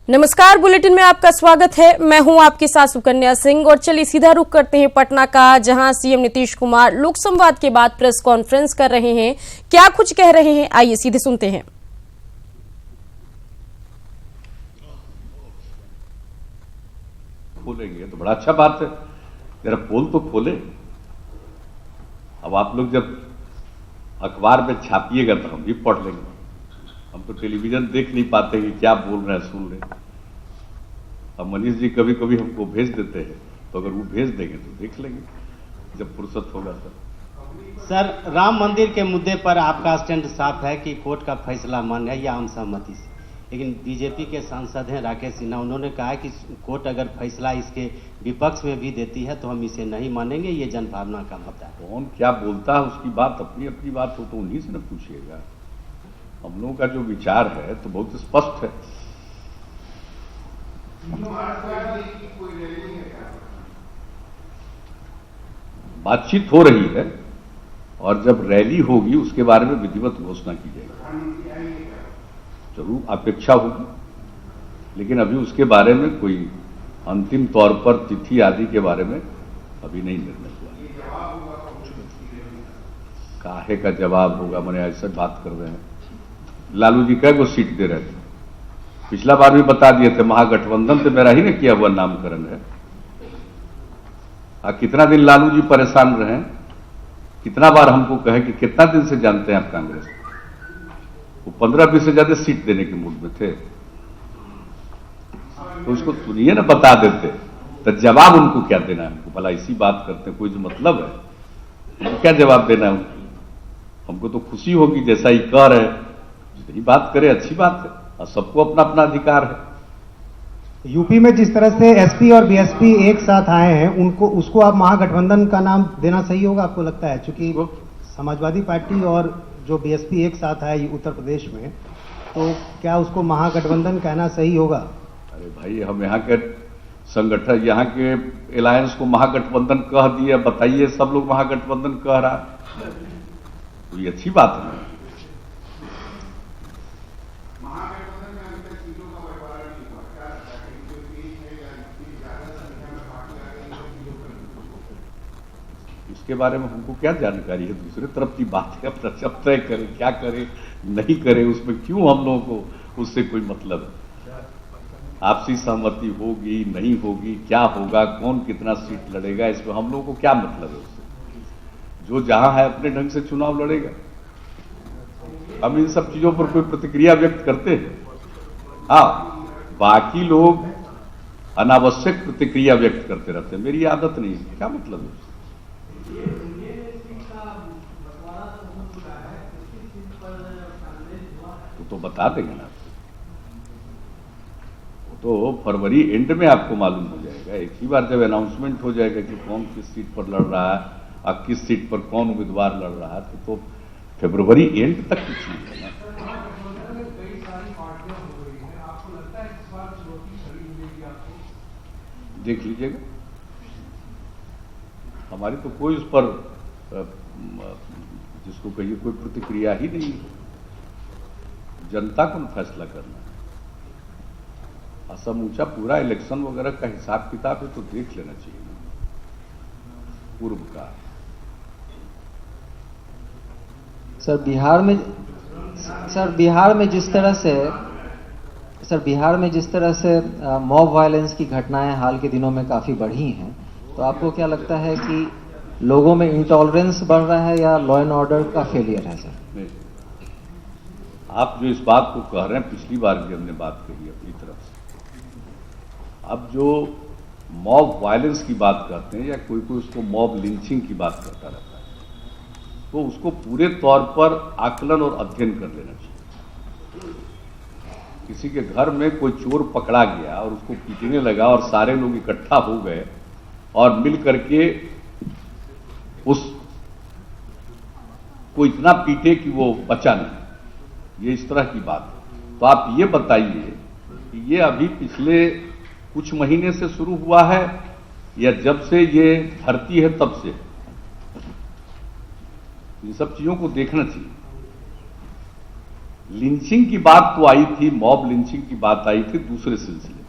नमस्कार, बुलेटिन में आपका स्वागत है। मैं हूं आपके साथ सुकन्या सिंह और चलिए सीधा रुख करते हैं पटना का, जहां सीएम नीतीश कुमार लोक संवाद के बाद प्रेस कॉन्फ्रेंस कर रहे हैं। क्या कुछ कह रहे हैं, आइए सीधे सुनते हैं। खोलेंगे तो बड़ा अच्छा बात है, जरा पोल तो खोले। अब आप लोग जब अखबार में छापिएगा तो हम भी पढ़ लेंगे। हम तो टेलीविजन देख नहीं पाते कि क्या बोल रहे हैं, सुन रहे। अब मनीष जी कभी कभी हमको भेज देते हैं, तो अगर वो भेज देंगे तो देख लेंगे जब फुर्सत होगा तो। सर, राम मंदिर के मुद्दे पर आपका स्टैंड साफ है कि कोर्ट का फैसला मान्य है या आम सहमति से, लेकिन बीजेपी के सांसद हैं राकेश सिन्हा, उन्होंने कहा है कि कोर्ट अगर फैसला इसके विपक्ष में भी देती है तो हम इसे नहीं मानेंगे, ये जनभावना का मुद्दा है। कौन क्या बोलता है उसकी बात अपनी अपनी बात हो तो उन्हीं से न पूछिएगा। हम लोगों का जो विचार है तो बहुत स्पष्ट है। बातचीत हो रही है और जब रैली होगी उसके बारे में विधिवत घोषणा की जाएगी, जरूर अपेक्षा होगी, लेकिन अभी उसके बारे में कोई अंतिम तौर पर तिथि आदि के बारे में अभी नहीं निर्णय हुआ। काहे का जवाब होगा, मैंने ऐसे बात कर रहे हैं। लालू जी कई को सीट दे रहे थे, पिछला बार भी बता दिए थे, महागठबंधन से मेरा ही ने किया हुआ नामकरण है। कितना दिन लालू जी परेशान रहे, कितना बार हमको कहे कि कितना दिन से जानते हैं आप कांग्रेस, वो 15-20 से ज्यादा सीट देने के मूड में थे, तो उसको सुनिए ना, बता देते तो जवाब उनको क्या देना है। हमको भला इसी बात करते हैं, कोई जो मतलब है, उनको क्या जवाब देना है उनको। हमको तो खुशी होगी जैसा ही कह रहे, यही बात करे, अच्छी बात है, और सबको अपना अपना अधिकार है। यूपी में जिस तरह से एसपी और बीएसपी एक साथ आए हैं, उसको आप महागठबंधन का नाम देना सही होगा, आपको लगता है? क्योंकि समाजवादी पार्टी और जो बीएसपी एक साथ आए उत्तर प्रदेश में, तो क्या उसको महागठबंधन कहना सही होगा? अरे भाई, हम यहाँ के संगठन, यहाँ के अलायंस को महागठबंधन कह दिए, बताइए सब लोग महागठबंधन कह रहा, तो ये अच्छी बात है। इसके बारे में हमको क्या जानकारी है, दूसरे तरफ की बात है। अपना सब तय करे, क्या करे नहीं करे, उसमें क्यों हम लोगों को उससे कोई मतलब है। आपसी सहमति होगी नहीं होगी, क्या होगा, कौन कितना सीट लड़ेगा, इसमें हम लोगों को क्या मतलब है उससे। जो जहां है अपने ढंग से चुनाव लड़ेगा। हम इन सब चीजों पर कोई प्रतिक्रिया व्यक्त करते हैं, हाँ, बाकी लोग अनावश्यक प्रतिक्रिया व्यक्त करते रहते हैं, मेरी आदत नहीं है। क्या मतलब है? तो बता देंगे ना, तो फरवरी एंड में आपको मालूम हो जाएगा। एक ही बार जब अनाउंसमेंट हो जाएगा कि कौन किस सीट पर लड़ रहा है और किस सीट पर कौन उम्मीदवार लड़ रहा है, तो फरवरी एंड तक कुछ नहीं है। देख लीजिएगा, हमारी तो कोई उस पर जिसको कहिए कोई प्रतिक्रिया ही नहीं है। जनता को फैसला करना है। समूचा पूरा इलेक्शन वगैरह का हिसाब किताब है तो देख लेना चाहिए पूर्व का। सर, बिहार में जिस तरह से मॉब वायलेंस की घटनाएं हाल के दिनों में काफी बढ़ी हैं, तो आपको क्या लगता है कि लोगों में इंटॉलरेंस बढ़ रहा है या लॉ एंड ऑर्डर का फेलियर है? सर नहीं, आप जो इस बात को कह रहे हैं, पिछली बार भी हमने बात कही अपनी तरफ से। अब जो मॉब वायलेंस की बात करते हैं या कोई उसको मॉब लिंचिंग की बात करता रहता है, तो उसको पूरे तौर पर आकलन और अध्ययन कर लेना चाहिए। किसी के घर में कोई चोर पकड़ा गया और उसको पीटने लगा और सारे लोग इकट्ठा हो गए और मिल करके उसको इतना पीटे कि वो बचा नहीं, ये इस तरह की बात है। तो आप ये बताइए कि ये अभी पिछले कुछ महीने से शुरू हुआ है या जब से ये धरती है तब से? इन सब चीजों को देखना चाहिए। लिंचिंग की बात तो आई थी, मॉब लिंचिंग की बात आई थी दूसरे सिलसिले में।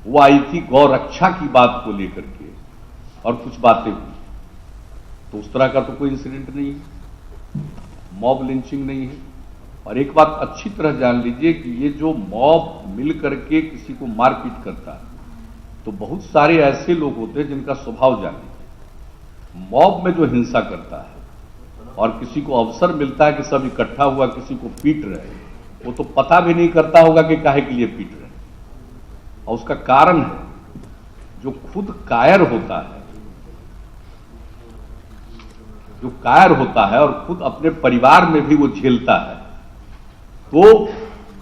वो आई थी गौ रक्षा की बात को लेकर के और कुछ बातें हुई, तो उस तरह का तो कोई इंसिडेंट नहीं है, मॉब लिंचिंग नहीं है। और एक बात अच्छी तरह जान लीजिए कि ये जो मॉब मिल करके किसी को मारपीट करता है, तो बहुत सारे ऐसे लोग होते हैं जिनका स्वभाव जाने। मॉब में जो हिंसा करता है और किसी को अवसर मिलता है कि सब इकट्ठा हुआ किसी को पीट रहे हैं, वो तो पता भी नहीं करता होगा कि काहे के लिए पीट रहे हैं। और उसका कारण है, जो खुद कायर होता है, जो कायर होता है और खुद अपने परिवार में भी वो झेलता है, तो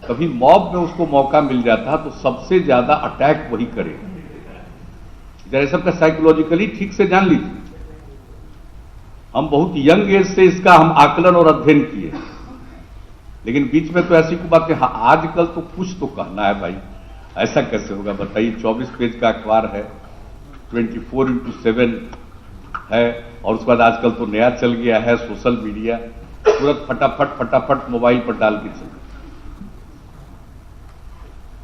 कभी मॉब में उसको मौका मिल जाता है तो सबसे ज्यादा अटैक वही करेगा। जरा सबका साइकोलॉजिकली ठीक से जान लीजिए। हम बहुत यंग एज से इसका हम आकलन और अध्ययन किए, लेकिन बीच में तो ऐसी कोई बातें, हाँ आजकल तो कुछ तो कहना है भाई, ऐसा कैसे होगा बताइए। 24 पेज का अखबार है, 24x7 है, और उसके बाद आजकल तो नया चल गया है सोशल मीडिया, तुरंत फटाफट मोबाइल पर डाल के चल।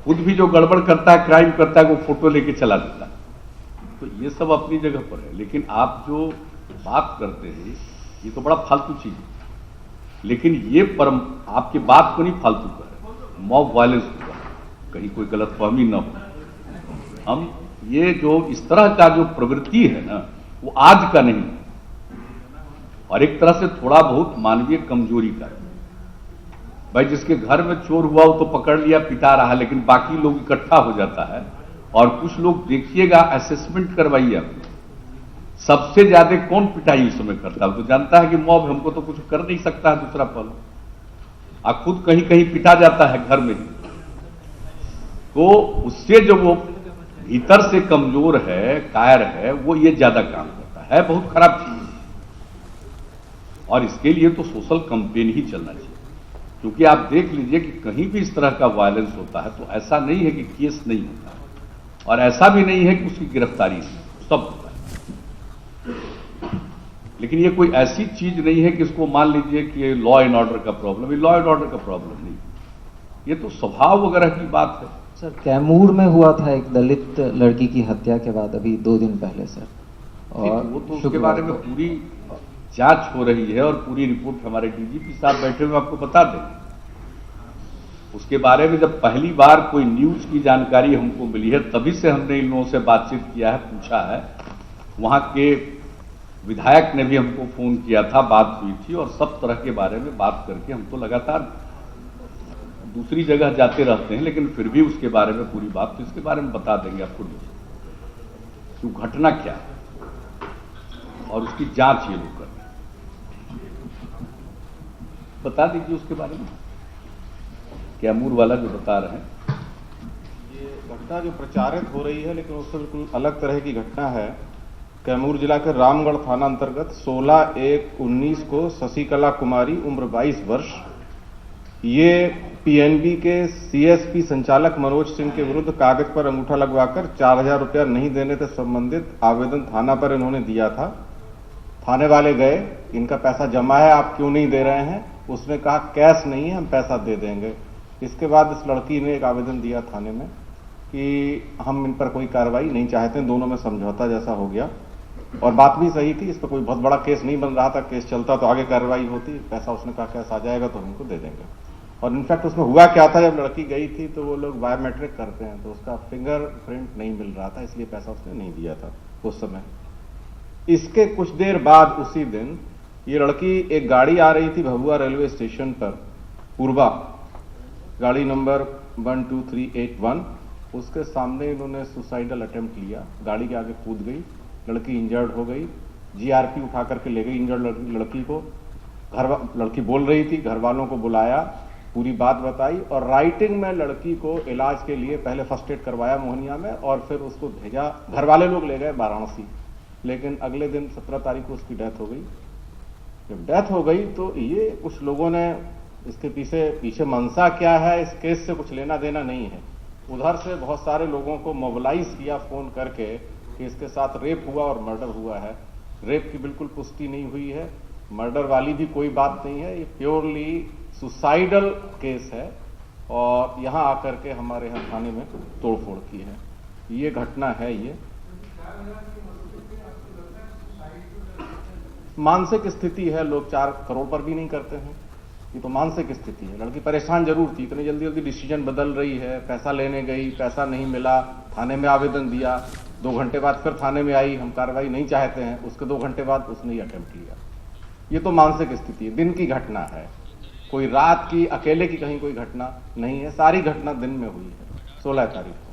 खुद भी जो गड़बड़ करता है, क्राइम करता है, वो फोटो लेके चला देता है। तो ये सब अपनी जगह पर है, लेकिन आप जो बात करते हैं ये तो बड़ा फालतू चीज है। लेकिन ये परम आपकी बात को नहीं फालतू कर, मॉब वायलेंस हुआ, कहीं कोई गलतफहमी न हो। हम ये जो इस तरह का जो प्रवृत्ति है ना, वो आज का नहीं है, और एक तरह से थोड़ा बहुत मानवीय कमजोरी का है। भाई जिसके घर में चोर हुआ वो तो पकड़ लिया, पिटा रहा, लेकिन बाकी लोग इकट्ठा हो जाता है। और कुछ लोग देखिएगा, असेसमेंट करवाइए आप, सबसे ज्यादा कौन पिटाई उस समय करता है, तो जानता है कि मॉब हमको तो कुछ कर नहीं सकता है दूसरा पल, और खुद कहीं कहीं पिटा जाता है घर में ही। तो उससे जो वो भीतर से कमजोर है, कायर है, वो ये ज्यादा काम करता है, बहुत खराब चीज है। और इसके लिए तो सोशल कैंपेन ही चलना चाहिए, क्योंकि आप देख लीजिए कि कहीं भी इस तरह का वायलेंस होता है तो ऐसा नहीं है कि केस नहीं होता, और ऐसा भी नहीं है कि उसकी गिरफ्तारी सब होता है। लेकिन ये कोई ऐसी चीज नहीं है कि इसको मान लीजिए कि ये लॉ एंड ऑर्डर का प्रॉब्लम, ये लॉ एंड ऑर्डर का प्रॉब्लम नहीं, ये तो स्वभाव वगैरह की बात है। सर, कैमूर में हुआ था एक दलित लड़की की हत्या के बाद, अभी 2 दिन पहले सर, और वो तो उसके बारे में पूरी जांच हो रही है और पूरी रिपोर्ट हमारे डीजीपी साहब बैठे हुए आपको बता देंगे। उसके बारे में जब पहली बार कोई न्यूज की जानकारी हमको मिली है, तभी से हमने इन लोगों से बातचीत किया है, पूछा है। वहां के विधायक ने भी हमको फोन किया था, बात हुई थी, और सब तरह के बारे में बात करके हम तो लगातार दूसरी जगह जाते रहते हैं, लेकिन फिर भी उसके बारे में पूरी बात, तो इसके बारे में बता देंगे आपको कि घटना क्या है और उसकी जांच ये लोग कर रहे हैं। बता दीजिए उसके बारे में, कैमूर वाला जो बता रहे हैं। ये घटना जो प्रचारित हो रही है, लेकिन उससे बिल्कुल अलग तरह की घटना है। कैमूर जिला के रामगढ़ थाना अंतर्गत 16/1/19 को शशिकला कुमारी, उम्र 22 वर्ष, ये पीएनबी के सीएसपी संचालक मनोज सिंह के विरुद्ध कागज पर अंगूठा लगवाकर 4000 रुपया नहीं देने से संबंधित आवेदन थाना पर इन्होंने दिया था। थाने वाले गए, इनका पैसा जमा है, आप क्यों नहीं दे रहे हैं? उसने कहा कैश नहीं है, हम पैसा दे देंगे। इसके बाद इस लड़की ने एक आवेदन दिया थाने में कि हम इन पर कोई कार्रवाई नहीं चाहते, दोनों में समझौता जैसा हो गया। और बात भी सही थी, इस पर कोई बहुत बड़ा केस नहीं बन रहा था, केस चलता तो आगे कार्रवाई होती। पैसा उसने कहा कैश आ जाएगा तो हमको दे देंगे। और इनफैक्ट उसमें हुआ क्या था, जब लड़की गई थी तो वो लोग बायोमेट्रिक करते हैं, तो उसका फिंगरप्रिंट नहीं मिल रहा था, इसलिए पैसा उसने नहीं दिया था उस समय। इसके कुछ देर बाद उसी दिन ये लड़की, एक गाड़ी आ रही थी भभुआ रेलवे स्टेशन पर, पूर्वा, गाड़ी नंबर 12381, उसके सामने इन्होंने सुसाइडल अटेम्प्ट लिया, गाड़ी के आगे कूद गई, लड़की इंजर्ड हो गई। जीआरपी उठा करके ले गई इंजर्ड लड़की को। लड़की बोल रही थी, घर वालों को बुलाया, पूरी बात बताई, और राइटिंग में लड़की को इलाज के लिए पहले फर्स्ट एड करवाया मोहनिया में, और फिर उसको भेजा, घर वाले लोग ले गए वाराणसी। लेकिन अगले दिन 17 तारीख को उसकी डेथ हो गई। जब डेथ हो गई तो ये कुछ लोगों ने इसके पीछे मंशा क्या है, इस केस से कुछ लेना देना नहीं है। उधर से बहुत सारे लोगों को मोबिलाइज किया फोन करके कि इसके साथ रेप हुआ और मर्डर हुआ है। रेप की बिल्कुल पुष्टि नहीं हुई है, मर्डर वाली भी कोई बात नहीं है, ये प्योरली सुसाइडल केस है और यहाँ आकर के हमारे यहाँ थाने में तोड़फोड़ की है। ये घटना है। ये मानसिक स्थिति है, लोग 4 करोड़ पर भी नहीं करते हैं। ये तो मानसिक स्थिति है। लड़की परेशान जरूर थी, इतनी जल्दी जल्दी डिसीजन बदल रही है, पैसा लेने गई, पैसा नहीं मिला, थाने में आवेदन दिया, 2 घंटे बाद फिर थाने में आई, हम कार्रवाई नहीं चाहते हैं, उसके 2 घंटे बाद उसने ये अटेम्प्ट किया। ये तो मानसिक स्थिति है, दिन की घटना है, कोई रात की अकेले की कहीं कोई घटना नहीं है। सारी घटना दिन में हुई है 16 तारीख को।